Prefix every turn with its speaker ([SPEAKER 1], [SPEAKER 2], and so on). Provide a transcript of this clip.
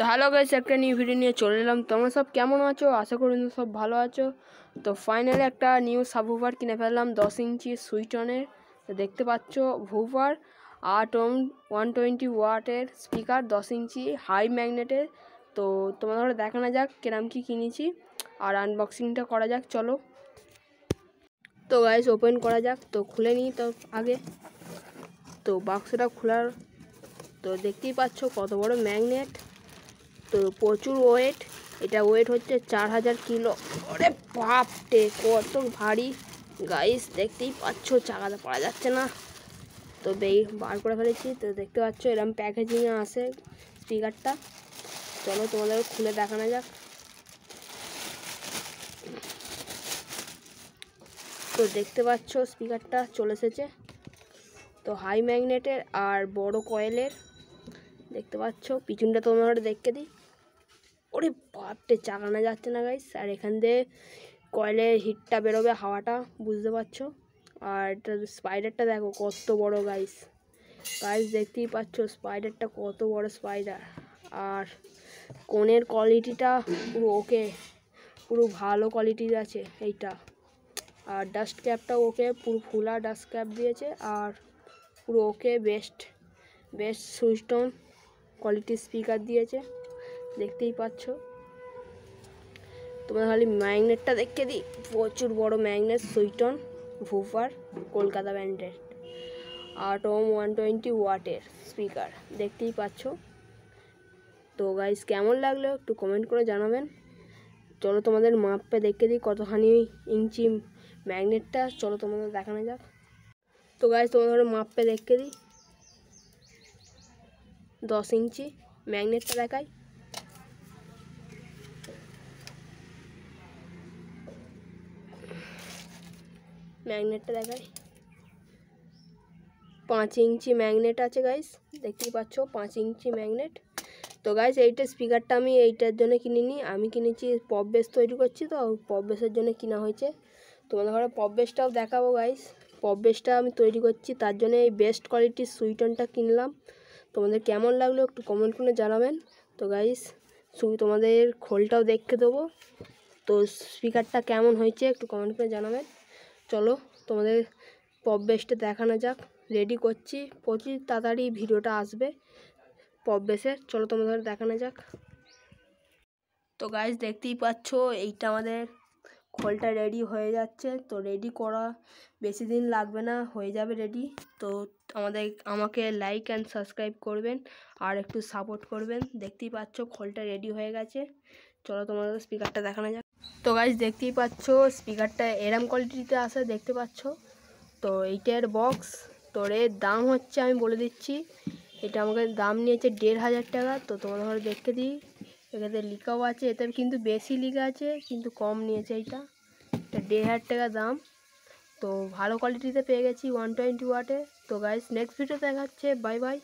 [SPEAKER 1] তো hello guys, একটা new video নিয়ে চলে এলাম। তোমরা সব কেমন আছো? আশা করি সব ভালো আছো। তো ফাইনালি একটা নিউ সাবউফার কিনে ফেললাম 10 ইঞ্চি সুইটনের। তো দেখতে পাচ্ছ ভুফার 120 ওয়াটের স্পিকার, 10 ইঞ্চি হাই ম্যাগনেটের। তো তোমাদের দেখানো যাক কিরম কি কিনেছি আর আনবক্সিংটা করা যাক, চলো। তো গাইস ওপেন করা যাক। তো খুলে নিই তো আগে। তো বাক্সটা খোলার তো দেখতেই পাচ্ছ কত বড় ম্যাগনেট। তো প্রচুর ওয়েট, এটা ওয়েট হচ্ছে 4000 কিলো। ওরে বাপরে কত ভারী গাইস, দেখতেই পাচ্ছ চাকাতে পারা যাচ্ছে না। তো বার করে ফেলেছি। তো দেখতে পাচ্ছ এরকম প্যাকেজিংয়ে আসে স্পিকারটা। চলো তোমাদের খুলে দেখানো যাক। তো দেখতে পাচ্ছ স্পিকারটা চলে এসেছে। তো হাই ম্যাগনেটের আর বড় কয়েলের, দেখতে পাচ্ছ। পিছনটা তোমাদের দেখতে দিই। ওরে বাপরে চাকানো যাচ্ছে না গাইস। আর এখান দিয়ে কয়েলের হিটটা বেরোবে, হাওয়াটা, বুঝতে পারছো। আর এটা স্পাইডারটা দেখো কত বড় গাইস। গাইস দেখতেই পাচ্ছ স্পাইডারটা কত বড় স্পাইডার। আর কোণের কোয়ালিটিটা পুরো ওকে, পুরো ভালো কোয়ালিটির আছে এইটা। আর ডাস্ট ক্যাপটা ওকে, পুরো ফুলা ডাস্ট ক্যাপ দিয়েছে। আর পুরো ওকে, বেস্ট সুইটন কোয়ালিটির স্পিকার দিয়েছে, দেখতেই পাচ্ছ। তোমরা খালি ম্যাগনেটটা দেখে দিই, প্রচুর বড় ম্যাগনেট সুইটন ভুফার কলকাতা ব্র্যান্ডের 120 ওয়াটের স্পিকার, দেখতেই পাচ্ছ। তো গাইস কেমন লাগলো একটু কমেন্ট করে জানাবেন। চলো তোমাদের মাপে দেখে দিই কতখানি ইঞ্চি ম্যাগনেটটা, চলো তোমাদের দেখানো যাক। তো গাইস তোমাদের মাপে দেখে দিই, 10 ইঞ্চি ম্যাগনেটটা দেখাই। ম্যাগনেটটা দেখাই, 5 ইঞ্চি ম্যাগনেট আছে গাইস, দেখতেই পাচ্ছ 5 ইঞ্চি ম্যাগনেট। তো গাইস এইটা স্পিকারটা আমি এইটার জন্য কিনিনি, আমি কিনেছি পপ বেস তৈরি করছি, তো পপ বেসের জন্য কিনা হয়েছে। তোমাদের ঘরে পপ বেসটাও দেখাবো গাইস। পপ বেসটা আমি তৈরি করছি, তার জন্য এই বেস্ট কোয়ালিটির সুইটনটা কিনলাম। তোমাদের কেমন লাগলো একটু কমেন্ট করে জানাবেন। তো গাইস তোমাদের খোলটাও দেখতে দেবো। তো স্পিকারটা কেমন হয়েছে একটু কমেন্ট করে জানাবেন। চলো তোমাদের পপ বেসটা দেখানো যাক। রেডি করছি, প্রচুর তাড়াতাড়ি ভিডিওটা আসবে পপ বেসের, চলো তোমাদের দেখানো যাক। তো গাইস দেখতেই পাচ্ছ এইটা আমাদের খোলটা রেডি হয়ে যাচ্ছে। তো রেডি করা বেশি দিন লাগবে না, হয়ে যাবে রেডি। তো আমাকে লাইক অ্যান্ড সাবস্ক্রাইব করবেন আর একটু সাপোর্ট করবেন। দেখতেই পাচ্ছ খোলটা রেডি হয়ে গেছে, চলো তোমাদের স্পিকারটা দেখানো যাক। তো গাইস দেখতেই পাচ্ছ স্পিকারটা এরম কোয়ালিটিতে আসে, দেখতে পাচ্ছ। তো এইটার বক্স, তোর এর দাম হচ্ছে, আমি বলে দিচ্ছি, এটা আমাকে দাম নিয়েছে 1500 টাকা। তো তোমাদের দেখতে দিই, এখানে লেখাও আছে, এতে কিন্তু বেশি লেখা আছে, কিন্তু কম নিয়েছে এটা 1500 টাকা দাম। তো ভালো কোয়ালিটিতে পেয়ে গেছি 120 ওয়াটে। তো গাইস নেক্সট ভিডিও দেখাচ্ছে, বাই বাই।